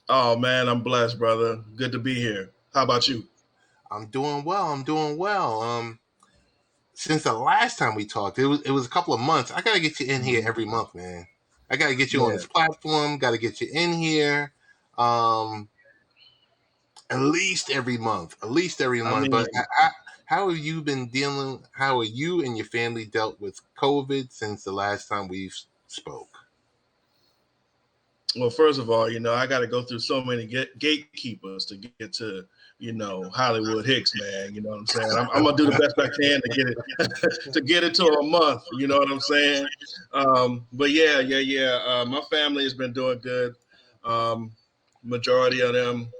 Oh man, I'm blessed, brother. Good to be here. How about you? I'm doing well. I'm doing well. Since the last time we talked, it was a couple of months. I gotta get you in here Mhm. every month, man. I gotta get you on Yeah, this platform. Got to get you in here, um, at least every month. At least every I month. But mean, how have you been dealing? How are you and your family dealt with COVID since the last time we spoke? well, first of all, I got to go through so many gatekeepers to get to, Hollywood Hicks, man. You know what I'm saying? I'm gonna do the best I can to get it to get it to a month. You know what I'm saying? But yeah. My family has been doing good. Um, Majority of them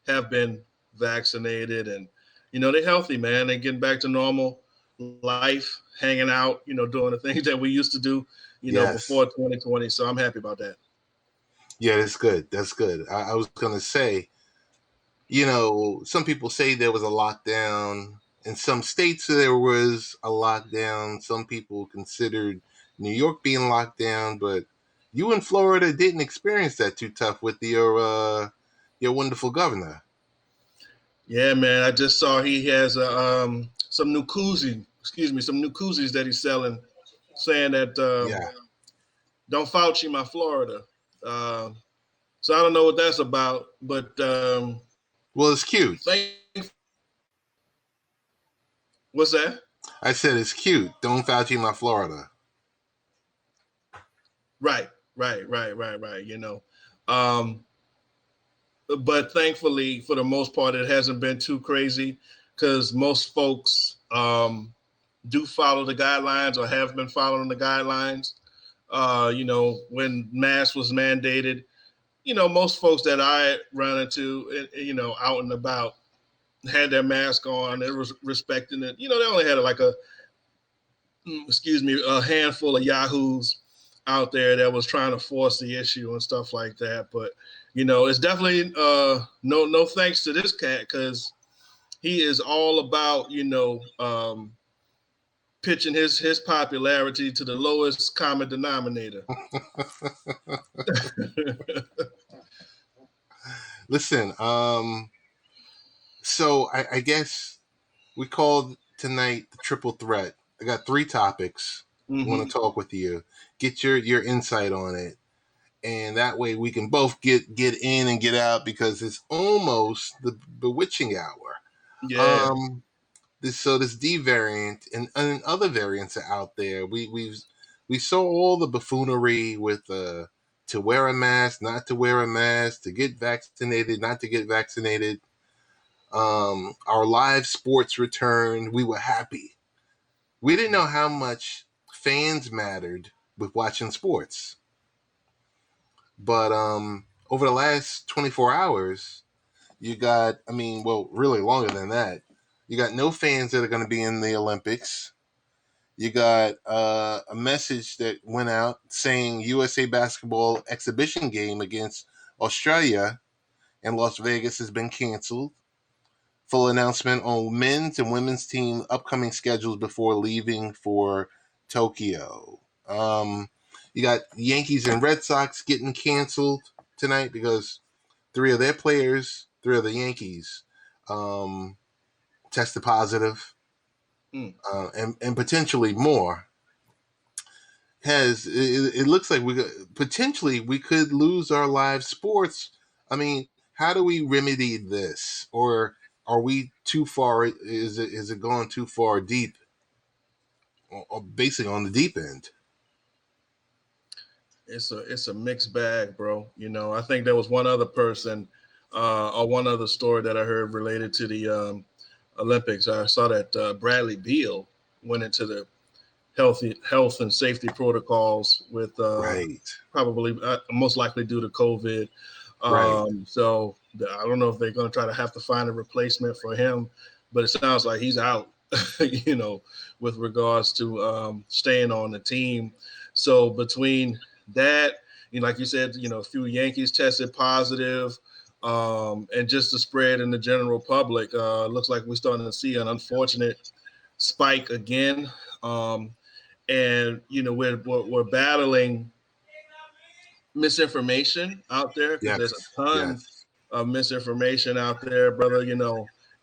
have been vaccinated, and they're healthy, man. They're getting back to normal life, hanging out, doing the things that we used to do, Yes. before 2020. So I'm happy about that. Yeah, that's good. That's good. I was gonna say, some people say there was a lockdown. In some states, there was a lockdown. Some people considered New York being locked down, but you in Florida didn't experience that too tough with your wonderful governor. Yeah, man. I just saw he has some new koozie, excuse me, some new koozies that he's selling, saying that Yeah, don't Fauci my Florida. Um, so I don't know what that's about, but well, it's cute. thank. What's that? I said it's cute. Don't Fauci my Florida. Right, right. Um, but thankfully, for the most part, it hasn't been too crazy because most folks do follow the guidelines or have been following the guidelines. When mask was mandated, most folks that I run into, out and about, had their mask on. They were respecting it. They only had like a handful of yahoos out there that was trying to force the issue and stuff like that. But it's definitely no thanks to this cat because he is all about pitching his popularity to the lowest common denominator. Listen, so I guess we called tonight the triple threat. I got three topics I want Hmm. to talk with you, get your insight on it, and that way we can both get in and get out because it's almost the bewitching hour. Yeah. Um, this D variant and other variants are out there. We saw all the buffoonery with to wear a mask, not to wear a mask, to get vaccinated, not to get vaccinated. Our live sports returned. We were happy. We didn't know how much fans mattered with watching sports. But over the last 24 hours, you got, I mean, well, really longer than that, you got no fans that are going to be in the Olympics. You got a message that went out saying USA basketball exhibition game against Australia and Las Vegas has been canceled. Full announcement on men's and women's team upcoming schedules before leaving for Tokyo. You got Yankees and Red Sox getting canceled tonight because three of the Yankees, um, tested positive, Mm. and potentially more. It looks like potentially we could lose our live sports. I mean, how do we remedy this, or are we too far? Is it going too far deep, or basically on the deep end? It's a mixed bag, bro. I think there was one other person or one other story that I heard related to the Olympics. I saw that Bradley Beal went into the health and safety protocols with Right, probably most likely due to COVID. right. So I don't know if they're going to try to have to find a replacement for him, but it sounds like he's out. With regards to staying on the team. So between that, like you said, a few Yankees tested positive, and just the spread in the general public, looks like we're starting to see an unfortunate spike again. And we're battling misinformation out there, because there's Yes, a ton yes. of misinformation out there, brother.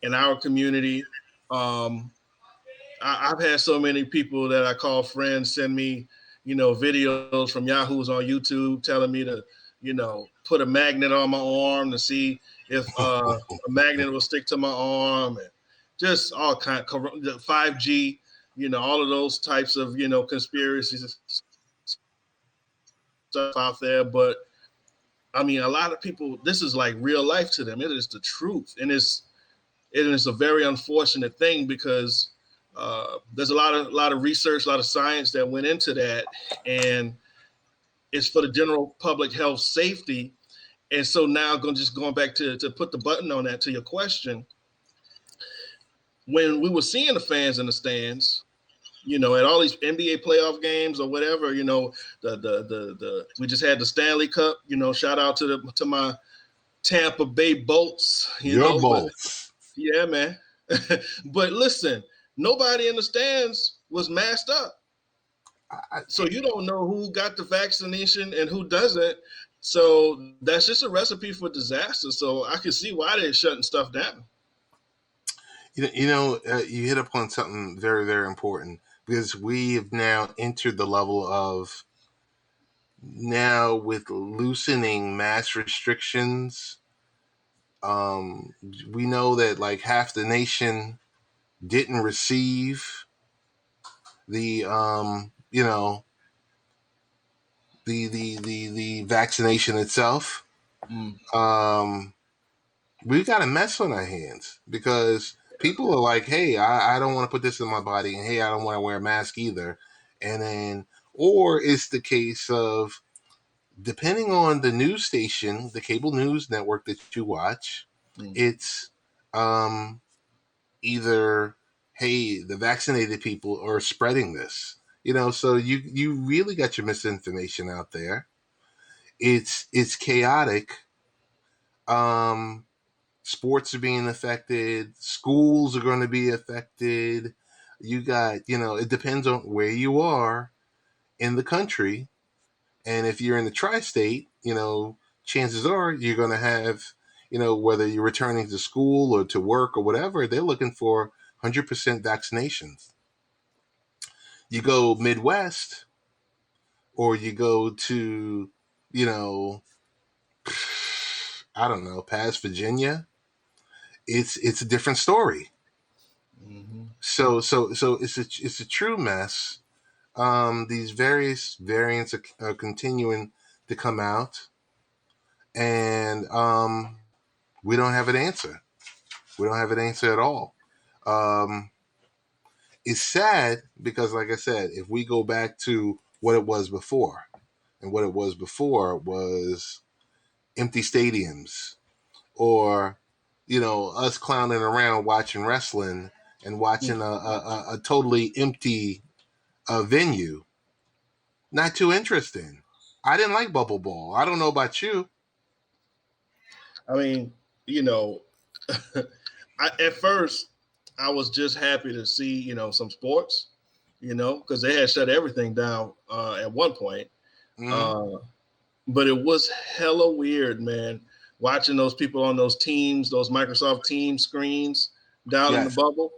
In our community, um, I've had so many people that I call friends send me, videos from Yahoo's on YouTube telling me to, put a magnet on my arm to see if a magnet will stick to my arm, and just all kind of 5G, all of those types of, conspiracies stuff out there. But I mean, a lot of people, this is like real life to them. It is the truth, and it is a very unfortunate thing because there's a lot of research, a lot of science that went into that, and it's for the general public health safety. And so now, going back to put the button on that to your question, when we were seeing the fans in the stands, at all these NBA playoff games or whatever, the we just had the Stanley Cup. Shout out to my Tampa Bay Bolts. Your But bolts. yeah, man. But listen, nobody in the stands was masked up. So you don't know who got the vaccination and who doesn't. So that's just a recipe for disaster. So I can see why they're shutting stuff down. You hit upon something very, very important, because we have now entered the level of, now with loosening mass restrictions, we know that like half the nation didn't receive the the vaccination itself. Mm. We've got a mess on our hands, because people are like, hey, I don't want to put this in my body, and hey, I don't want to wear a mask either. And then, or it's the case of, depending on the news station, the cable news network that you watch, Mm. it's either, hey, the vaccinated people are spreading this. So you really got your misinformation out there. It's chaotic. Um, Sports are being affected. Schools are going to be affected. You got, it depends on where you are in the country. And if you're in the tri-state, chances are you're going to have, whether you're returning to school or to work or whatever, they're looking for 100% vaccinations. You go Midwest, or you go to, you know, I don't know, past Virginia, it's a different story. Mm-hmm. So it's a true mess. These various variants are continuing to come out, and we don't have an answer. We don't have an answer at all. Um, it's sad because, like I said, if we go back to what it was before, and what it was before was empty stadiums, or us clowning around watching wrestling and watching a totally empty venue. Not too interesting. I didn't like Bubble Ball. I don't know about you. I mean, you know, at first I was just happy to see some sports, because they had shut everything down at one point. Mm-hmm. Uh, but it was hella weird, man, watching those people on those teams, those Microsoft Teams screens down in the Yes, bubble.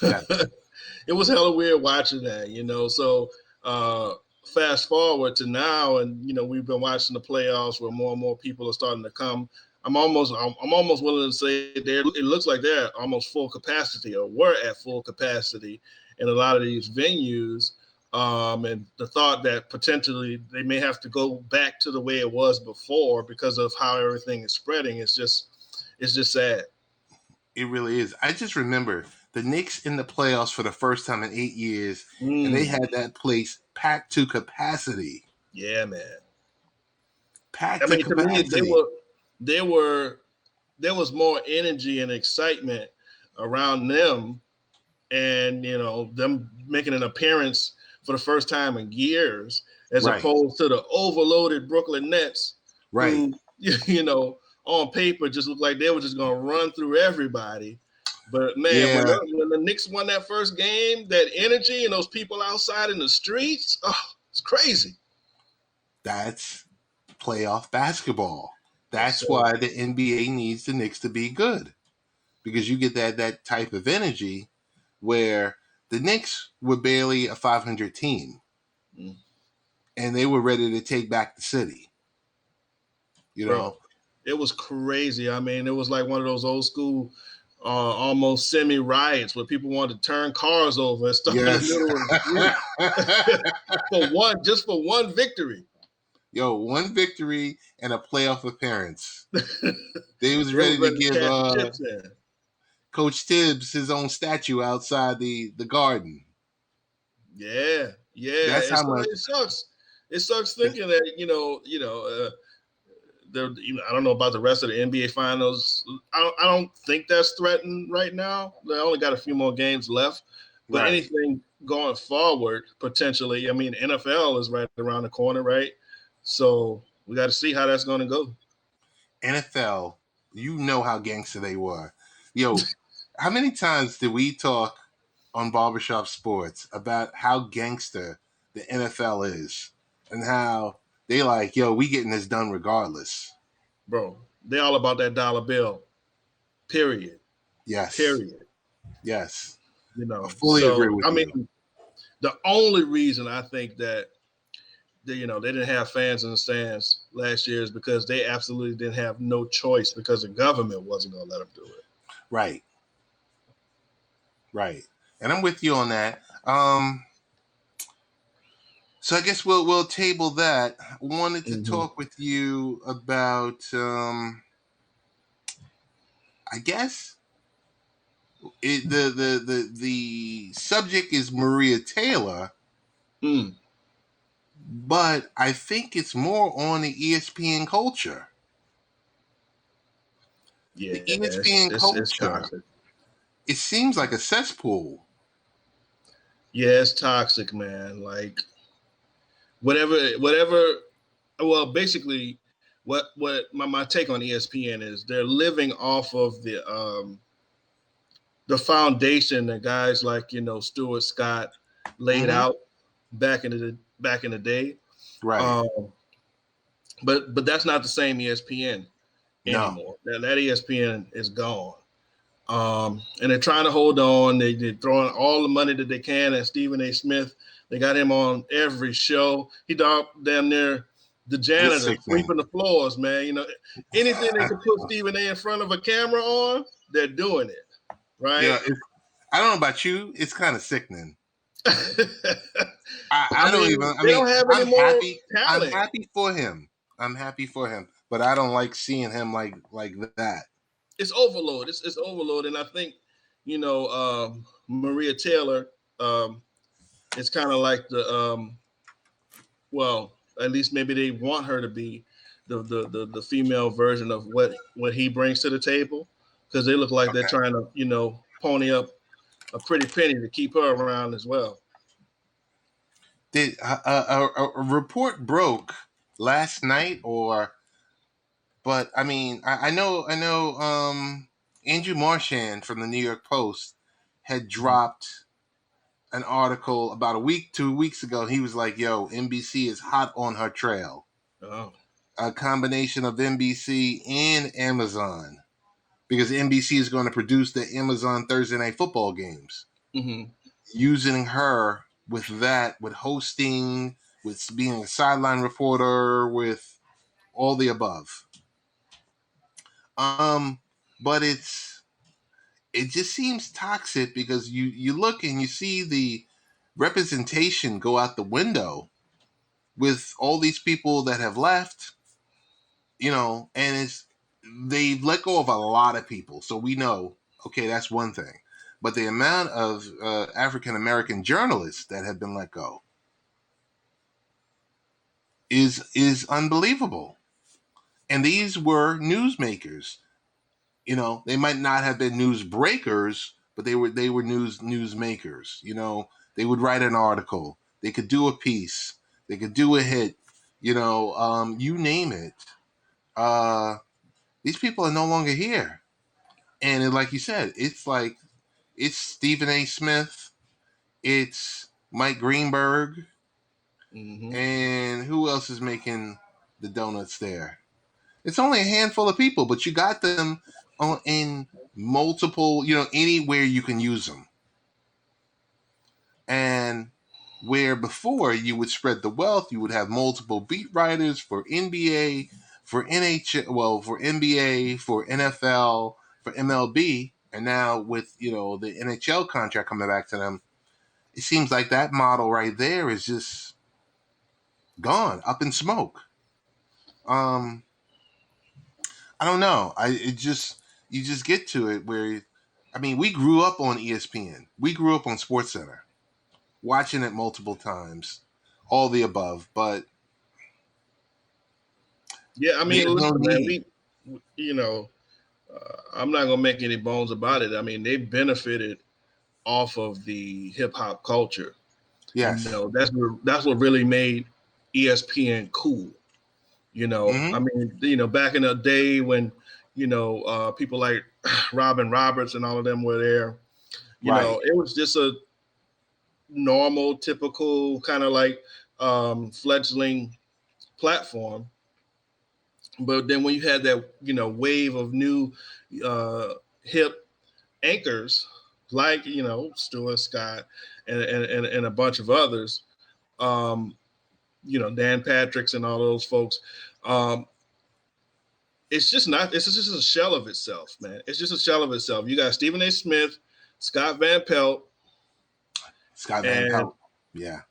yes, It was hella weird watching that. So fast forward to now, and we've been watching the playoffs where more and more people are starting to come. I'm almost willing to say it looks like they're almost full capacity, or were at full capacity in a lot of these venues. And the thought that potentially they may have to go back to the way it was before because of how everything is spreading, it's just sad. it really is. I just remember the Knicks in the playoffs for the first time in 8 years, and they Mm, had that place packed to capacity. yeah, man. I Packed to mean, to me, capacity. they were there was more energy and excitement around them, and them making an appearance for the first time in years, as Right, opposed to the overloaded Brooklyn Nets, right. who on paper just looked like they were just going to run through everybody. But man, when Yeah, the Knicks won that first game, that energy and those people outside in the streets, oh, it's crazy. that's playoff basketball. Yes, That's sir. why the NBA needs the Knicks to be good, because you get that type of energy where the Knicks were barely a 500 team, and they were ready to take back the city. You Bro, know, it was crazy. I mean, it was like one of those old school, almost semi riots where people wanted to turn cars over and stuff in the yes. middle of the street for one victory. Yo, one victory and a playoff appearance. They was They was ready to ready to give cash the chips in. Coach Tibbs his own statue outside the garden. Yeah, yeah. That's how much. It sucks. It sucks thinking that I don't know about the rest of the NBA finals. I don't think that's threatened right now. They only got a few more games left, but Right. anything going forward potentially. I mean, NFL is right around the corner, right? So we got to see how that's going to go. NFL, you know how gangster they were. Yo, how many times did we talk on Barbershop Sports about how gangster the NFL is and how they like, yo, we getting this done regardless. Bro, they all about that dollar bill. Period. Yes. Period. Yes. I fully agree So with I you. mean, the only reason I think that they didn't have fans in the stands last year is because they absolutely didn't have no choice because the government wasn't going to let them do it. Right. Right. And I'm with you on that. So I guess we'll table that. I wanted to Mm-hmm. talk with you about I guess the subject is Maria Taylor, but I think it's more on the ESPN culture. Yeah, The ESPN it's culture, toxic. it seems like a cesspool. Yeah, it's toxic, man. Like whatever. Well, basically, what my take on ESPN is they're living off of the foundation that guys like Stuart Scott laid Mm-hmm. out back in the day. Right. Um, but that's not the same ESPN No. anymore. That ESPN is gone. And they're trying to hold on. They're throwing all the money that they can at Stephen A. Smith. They got him on every show. He damn near the It's janitor sickening. sweeping the floors, man. Anything they can put Stephen A. in front of a camera on, they're doing it, right? Yeah, I don't know about you. It's kind of sickening. I I don't mean, even. I they mean, don't have any I'm more happy. I'm talent. happy for him. I'm happy for him. But I don't like seeing him like that. It's overload. It's overload, and I think Maria Taylor. It's kind of like well, at least maybe they want her to be the female version of what he brings to the table, because they look like they're Okay. trying to pony up a pretty penny to keep her around as well. Did a report broke last night, but I mean, I know. Andrew Marchand from the New York Post had dropped an article about 2 weeks ago. He was like, "Yo, NBC is hot on her trail." Oh, A combination of NBC and Amazon, because NBC is going to produce the Amazon Thursday Night Football games, mm-hmm. using her with that, with hosting, with being a sideline reporter, with all the above. But it just seems toxic because you look and you see the representation go out the window with all these people that have left, and they've let go of a lot of people. So we know, okay, that's one thing. But the amount of African American journalists that have been let go is unbelievable. And these were newsmakers. They might not have been news breakers, but they were newsmakers. They would write an article, they could do a piece, they could do a hit, you name it. These people are no longer here. And like you said, it's Stephen A. Smith, it's Mike Greenberg, Mm-hmm. and who else is making the donuts there. It's only a handful of people, but you got them in multiple, anywhere you can use them. And where before you would spread the wealth, you would have multiple beat writers for NBA, for NHL, well, for NBA, for NFL, for MLB, and now with the NHL contract coming back to them, it seems like that model right there is just gone, up in smoke. I don't know. You just get to it where, we grew up on ESPN. We grew up on SportsCenter, watching it multiple times, all the above. But yeah, I mean, listen, man, I'm not gonna make any bones about it. I mean, they benefited off of the hip hop culture. Yes, that's what really made ESPN cool. Mm-hmm. I mean, back in the day when people like Robin Roberts and all of them were there. Right. It was just a normal, typical kind of like fledgling platform. But then when you had that, wave of new hip anchors like, Stuart Scott and a bunch of others, Dan Patrick's and all those folks, it's just a shell of itself, man. It's just a shell of itself. You got Stephen A. Smith, Scott Van Pelt. Yeah.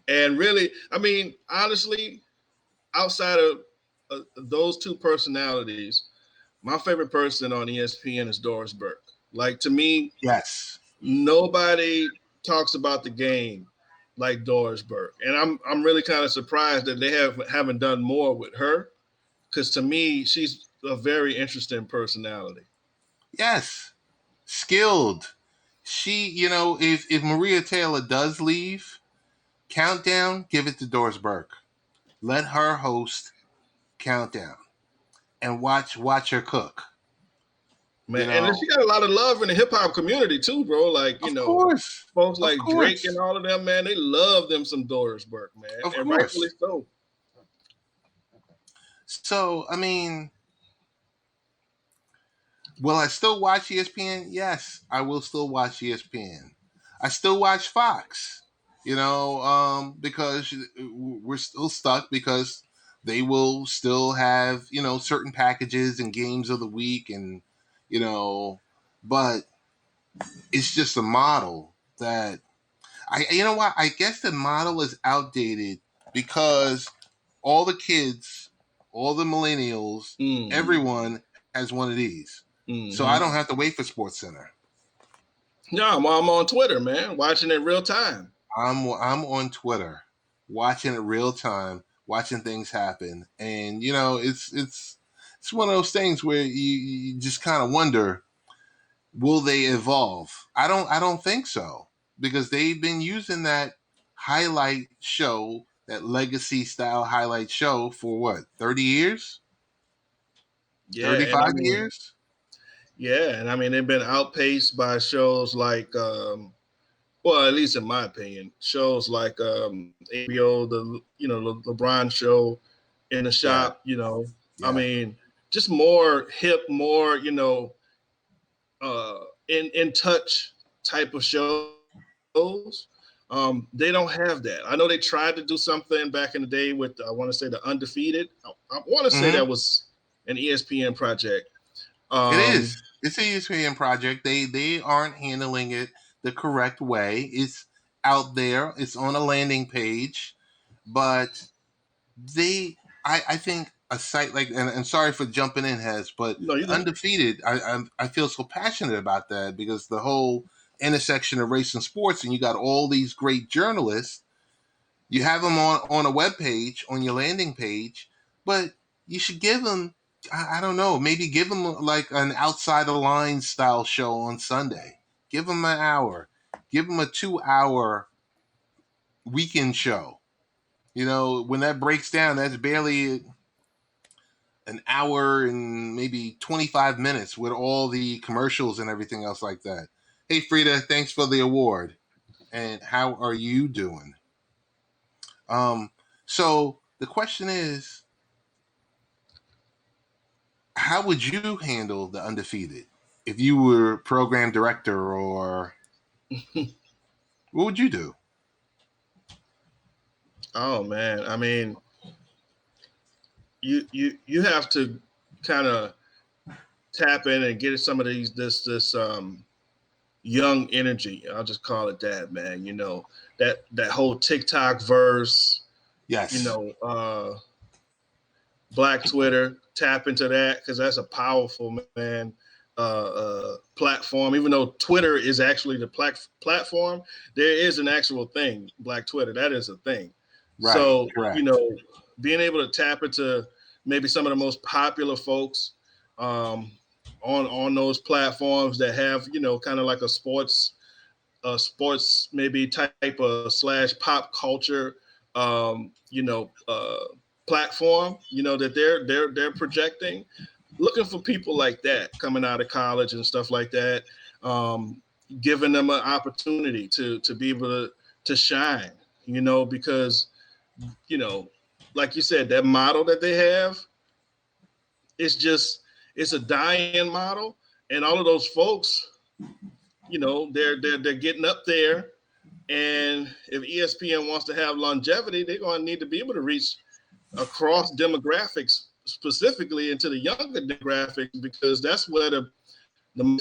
And really, I mean, honestly, outside of those two personalities, my favorite person on ESPN is Doris Burke. Like, to me, yes, nobody talks about the game like Doris Burke, and I'm really kind of surprised that they haven't done more with her, because to me, she's a very interesting personality. Yes, skilled. She, if Maria Taylor does leave, Countdown, give it to Doris Burke. Let her host Countdown and watch her cook. Man, and she got a lot of love in the hip hop community too, bro. Like, of course, folks like Drake and all of them, man, they love them some Doris Burke, man. Of and course. Rightfully so. So, I mean, will I still watch ESPN? Yes, I will still watch ESPN. I still watch Fox, because we're still stuck because they will still have, certain packages and games of the week and, but it's just a model that I guess the model is outdated because all the kids, all the millennials, everyone has one of these. Mm-hmm. So I don't have to wait for SportsCenter. No, I'm on Twitter, man, watching it real time. I'm on Twitter, watching it real time, watching things happen, and it's one of those things where you just kind of wonder, will they evolve? I don't think so, because they've been using that highlight show, that legacy style highlight show for what, 30 years? Yeah, 35 years? Yeah, and I mean, they've been outpaced by shows like, well, at least in my opinion, shows like HBO, the LeBron show, In the Shop. Yeah. I mean, just more hip, more in touch type of shows. They don't have that. I know they tried to do something back in the day with, I want to say, the Undefeated. I want to say that was an ESPN project. It is. It's an ESPN project. They aren't handling it the correct way. It's out there. It's on a landing page, but I think a site like, and sorry for jumping in, Hez, but no, Undefeated, I feel so passionate about that because the whole intersection of race and sports, and you got all these great journalists. You have them on a web page, on your landing page, but you should give them, I don't know, maybe give them like an outside the lines style show on Sunday. Give them an hour. Give them a 2-hour weekend show. When that breaks down, that's barely an hour and maybe 25 minutes with all the commercials and everything else like that. Hey, Frida, thanks for the award. And how are you doing? So the question is, how would you handle the undefeated if you were program director, or what would you do? Oh man, I mean, you have to kind of tap in and get some of this young energy. I'll just call it that, man. You know, that whole TikTok verse, you Yes. know, Black Twitter, tap into that because that's a powerful, man, platform. Even though Twitter is actually the platform, there is an actual thing, Black Twitter. That is a thing. Right. So, you Correct. know, being able to tap into maybe some of the most popular folks, um, on those platforms that have, you know, kind of like a sports maybe type of slash pop culture, you know, platform, you know, that they're projecting, looking for people like that coming out of college and stuff like that, um, giving them an opportunity to be able to shine, you know, because, you know, like you said, that model that they have, it's just, it's a dying model, and all of those folks, you know, they're getting up there, and if ESPN wants to have longevity, they're going to need to be able to reach across demographics, specifically into the younger demographics, because that's where the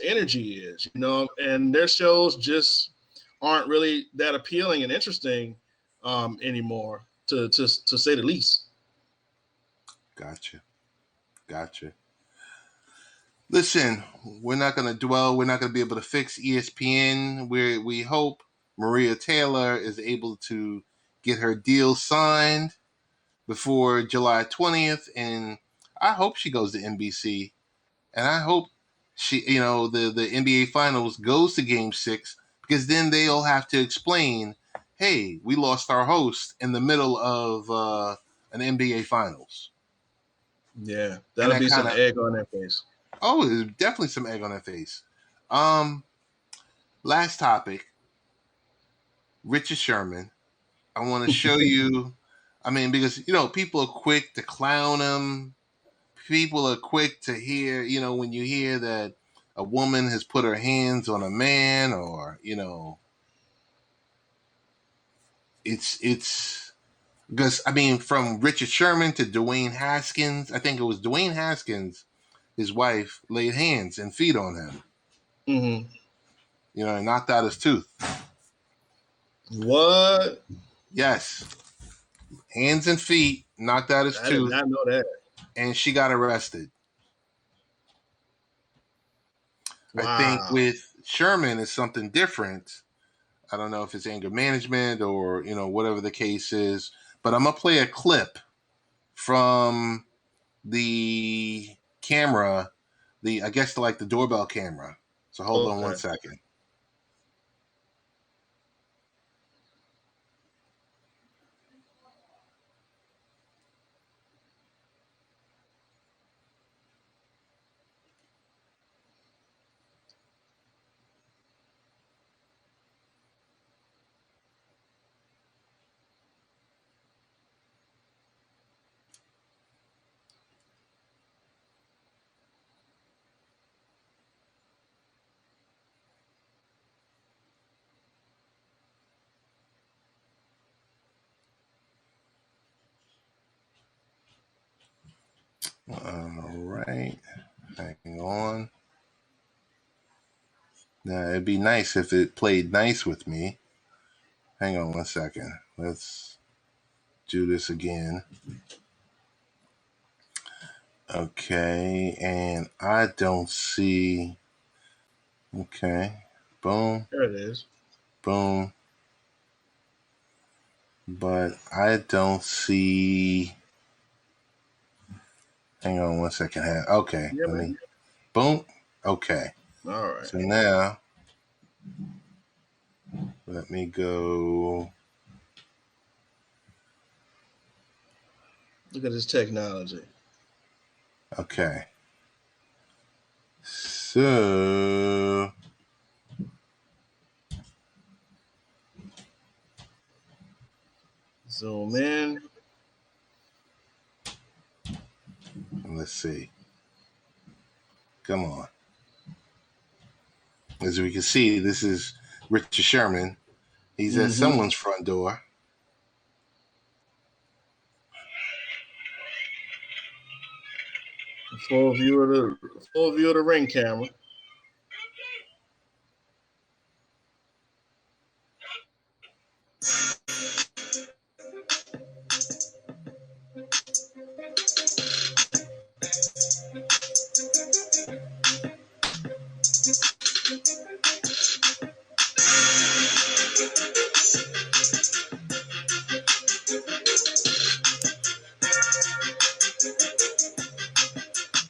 energy is, you know, and their shows just aren't really that appealing and interesting, anymore, to say the least. Gotcha. Gotcha. Listen, we're not going to dwell. We're not going to be able to fix ESPN. We hope Maria Taylor is able to get her deal signed before July 20th, and I hope she goes to NBC, and I hope the NBA Finals goes to Game 6, because then they'll have to explain, hey, we lost our host in the middle of an NBA Finals, Yeah, and that'll that be kind some of egg on their face. there's definitely some egg on their face. Last topic, Richard Sherman. I want to show you. I mean, because people are quick to clown him. People are quick to hear, when you hear that a woman has put her hands on a man, or it's because, I mean, from Richard Sherman to Dwayne Haskins. I think it was Dwayne Haskins, his wife laid hands and feet on him, Hmm. and knocked out his tooth. What? Yes, hands and feet, knocked out his I did tooth, not know that. and she got arrested. I think Wow. with Sherman is something different. I don't know if it's anger management or, whatever the case is, but I'm going to play a clip from the camera, I guess like the doorbell camera. So hold on one Okay. second. All right. Hang on. Now, it'd be nice if it played nice with me. Hang on one second. Let's do this again. Okay. And I don't see. Okay. Boom, There it is. boom. But I don't see. Hang on one second. Okay. Yeah, Let man. me. Boom. Okay. All right. So now, let me go. Look at this technology. Okay. So, Zoom in. Let's see. Come on. As we can see, this is Richard Sherman. He's at someone's front door. Full view of the ring camera.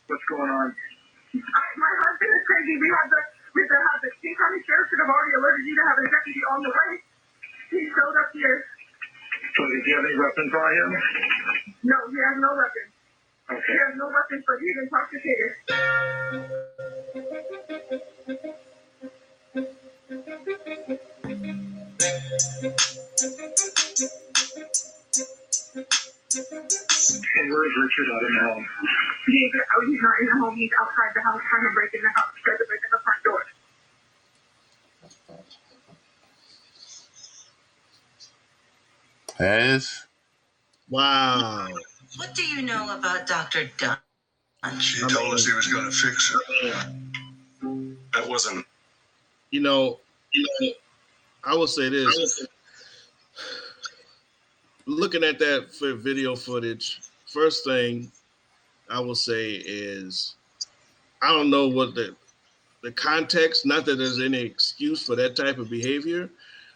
What's going on? My husband is crazy. We have the King County Sheriff should have already alerted you to have a deputy on the way. He showed up here. So did you have any weapons on him? No, he has no weapons. Okay. He has no weapons, but he's intoxicated. And where is Richard out in the home? He's not in the home. He's outside the house trying to break in the house. Trying to break in the front door. As Wow. What do you know about Dr. Dunn? She told us he was going to fix her. That wasn't. You know, I will say this. Looking at that video footage, first thing I will say is I don't know what the context, not that there's any excuse for that type of behavior,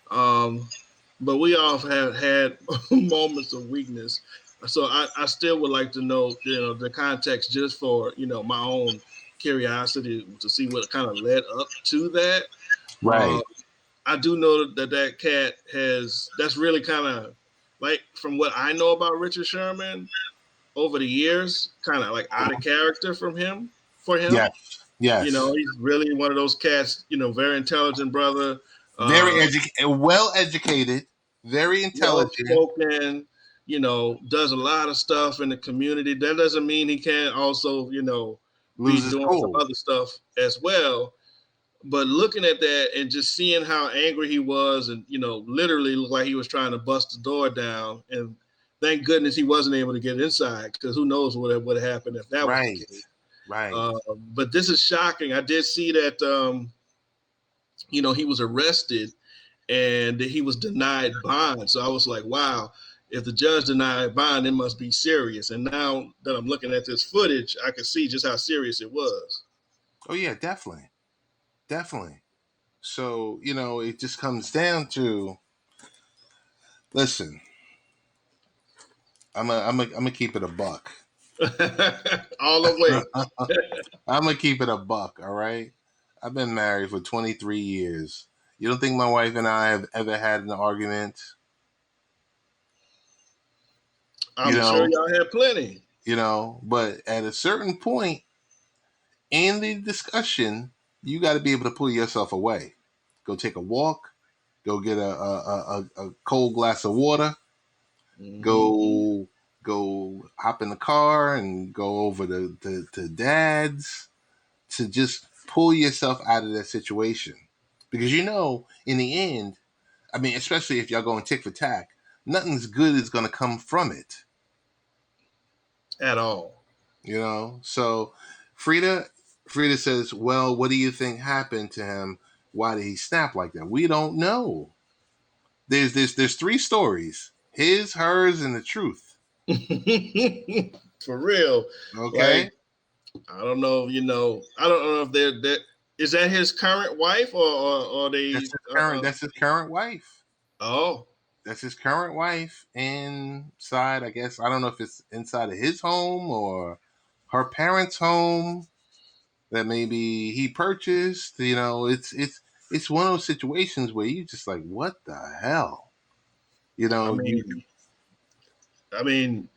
but we all have had moments of weakness. So I still would like to know, the context just for, my own curiosity to see what kind of led up to that. right. I do know that cat that's really kind of like, from what I know about Richard Sherman over the years, kind of like out of character for him. Yes. He's really one of those cats, very intelligent brother. Very well educated, very intelligent. Well-spoken, does a lot of stuff in the community. That doesn't mean he can't also, be Loses doing cool. some other stuff as well. But looking at that and just seeing how angry he was, and literally looked like he was trying to bust the door down, and thank goodness he wasn't able to get inside, because who knows what would have happened if that was the case. Right. But this is shocking. I did see that he was arrested and he was denied bond. So I was like, wow, if the judge denied bond, it must be serious. And now that I'm looking at this footage, I can see just how serious it was. Oh yeah, definitely. So, it just comes down to, listen, I'm gonna keep it a buck. All the way. I'm gonna keep it a buck, all right? I've been married for 23 years. You don't think my wife and I have ever had an argument? I'm sure y'all had plenty. But at a certain point in the discussion, you got to be able to pull yourself away. Go take a walk. Go get a cold glass of water. Mm-hmm. Go hop in the car and go over to Dad's to just pull yourself out of that situation. Because in the end, I mean, especially if y'all going tick for tack, nothing's good is going to come from it. At all. So Frida says, well, what do you think happened to him? Why did he snap like that? We don't know. There's three stories: his, hers, and the truth. For real. Okay. Like, I don't know. I don't know if they're is that his current wife or they? That's his current wife. Oh. That's his current wife inside, I guess. I don't know if it's inside of his home or her parents' home that maybe he purchased. It's one of those situations where you just like, what the hell? I mean,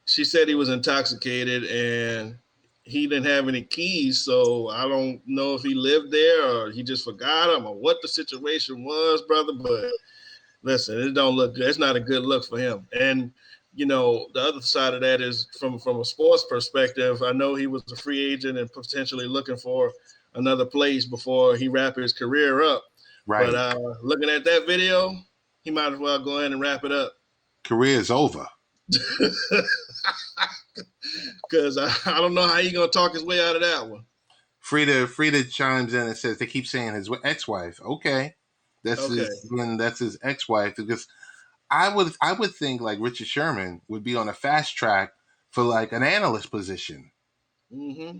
she said he was intoxicated and he didn't have any keys, so I don't know if he lived there or he just forgot them or what the situation was, brother. But listen, it don't look good. It's not a good look for him. And the other side of that is from a sports perspective. I know he was a free agent and potentially looking for another place before he wrapped his career up. Right. But looking at that video, he might as well go ahead and wrap it up. Career is over. Because I don't know how he's going to talk his way out of that one. Frida chimes in and says they keep saying his ex-wife. Okay. That's his ex-wife, because I would think like Richard Sherman would be on a fast track for like an analyst position. Mm-hmm.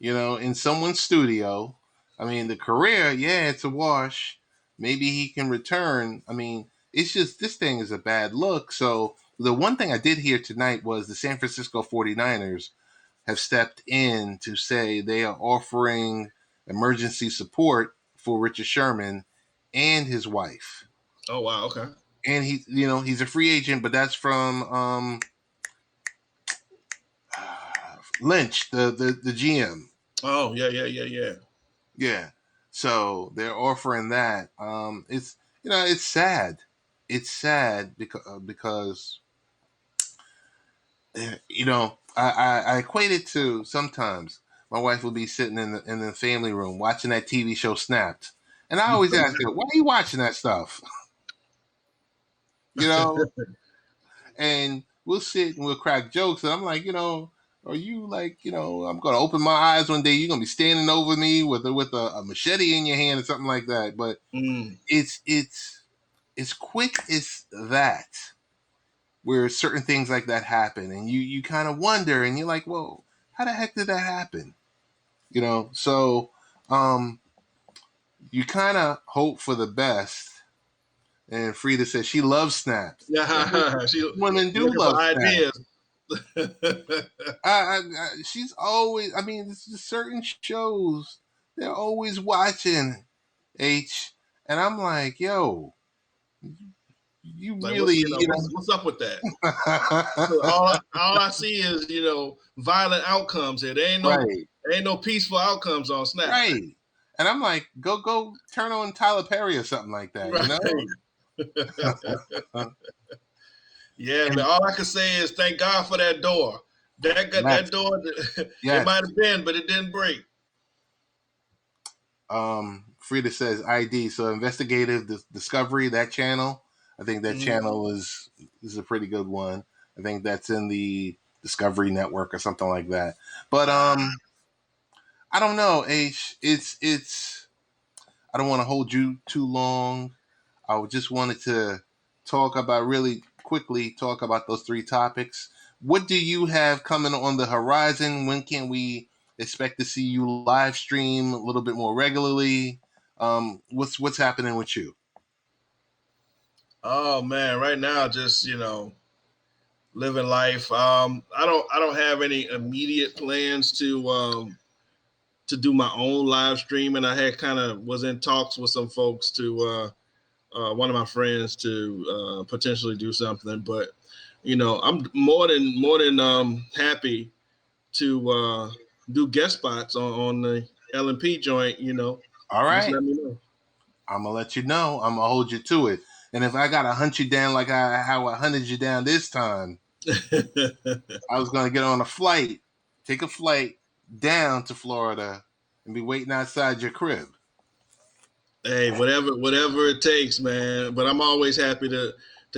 In someone's studio. I mean, the career, yeah, it's a wash. Maybe he can return. I mean, it's just this thing is a bad look. So the one thing I did hear tonight was the San Francisco 49ers have stepped in to say they are offering emergency support for Richard Sherman and his wife. Oh, wow. Okay. And he's a free agent, but that's from Lynch, the GM. Oh, yeah. Yeah. So they're offering that. It's sad. It's sad because I equate it to sometimes my wife will be sitting in the family room watching that TV show Snapped, and I always ask her, "Why are you watching that stuff?" And we'll sit and we'll crack jokes, and I'm like, are you like, I'm gonna open my eyes one day, you're gonna be standing over me with a machete in your hand or something like that. But it's quick as that, where certain things like that happen, and you kind of wonder, and you're like, well, how the heck did that happen? So you kind of hope for the best. And Frida says she loves snaps. Yeah, women do love ideas. She's always. I mean, there's just certain shows they're always watching. And I'm like, yo, you like, really, what's up with that? So all I see is violent outcomes here. There ain't no peaceful outcomes on Snap. Right. And I'm like, go turn on Tyler Perry or something like that. Right. Yeah, man. All I can say is thank God for that door. That door, it might have been, but it didn't break. Frida says ID. So investigative discovery, that channel. I think that channel is a pretty good one. I think that's in the Discovery Network or something like that. But I don't know, H. It's. I don't want to hold you too long. I just wanted to talk about those three topics. What do you have coming on the horizon? When can we expect to see you live stream a little bit more regularly? What's happening with you? Oh man, right now just living life. I don't have any immediate plans to do my own live streaming. I had was in talks with some folks to one of my friends to potentially do something, but I'm more than happy to do guest spots on the L&P joint. All right. Just let me know. I'm gonna let you know. I'm gonna hold you to it. And if I gotta hunt you down like how I hunted you down this time, I was gonna get on take a flight down to Florida, and be waiting outside your crib. Hey, whatever it takes, man. But I'm always happy to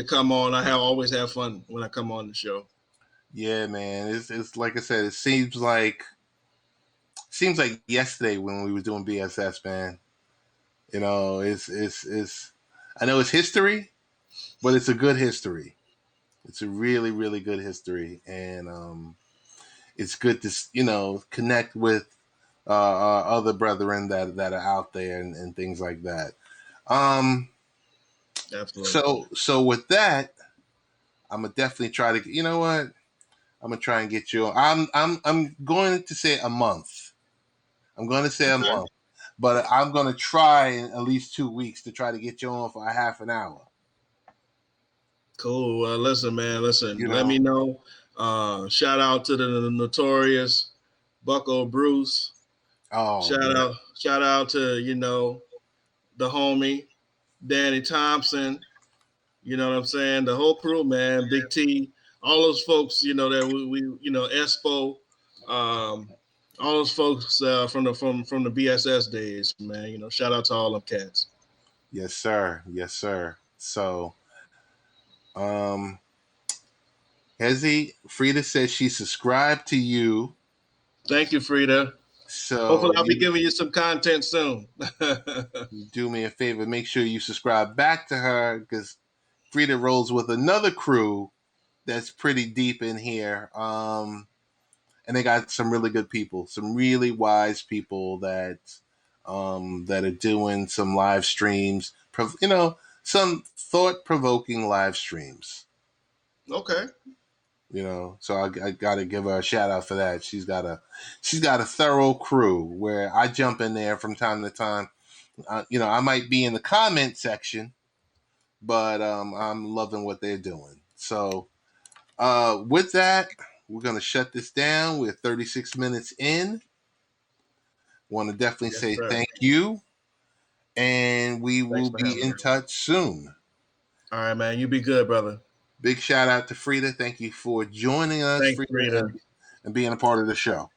come on. I always have fun when I come on the show. Yeah, man. It's like I said. It seems like yesterday when we were doing BSS, man. It's. I know it's history, but it's a good history. It's a really, really good history, and it's good to connect with other brethren that are out there and things like that. Absolutely. So with that, I'm gonna definitely try to. You know what? I'm gonna try and get you on. I'm going to say a month. I'm going to say a month, but I'm going to try in at least 2 weeks to try to get you on for a half an hour. Cool. Listen, man. Let me know. Shout out to the notorious Bucko Bruce. Oh, shout out to the homie Danny Thompson. You know what I'm saying? The whole crew, man. Big T. all those folks, that we Espo, all those folks from the BSS days, man. Shout out to all them cats. Yes, sir. Yes, sir. So, Hezzie, Frida says she subscribed to you. Thank you, Frida. So Hopefully I'll be giving you some content soon. do me a favor, make sure you subscribe back to her, because Frida rolls with another crew that's pretty deep in here. And they got some really good people, some really wise people that are doing some live streams, some thought-provoking live streams. Okay. So I got to give her a shout out for that. She's got a thorough crew where I jump in there from time to time. I might be in the comment section, but I'm loving what they're doing. So with that, we're going to shut this down. We're 36 minutes in. Want to definitely say thank you, and we will be in touch soon. All right, man. You be good, brother. Big shout out to Frida. Thank you for joining us, Thanks, Frida, and being a part of the show.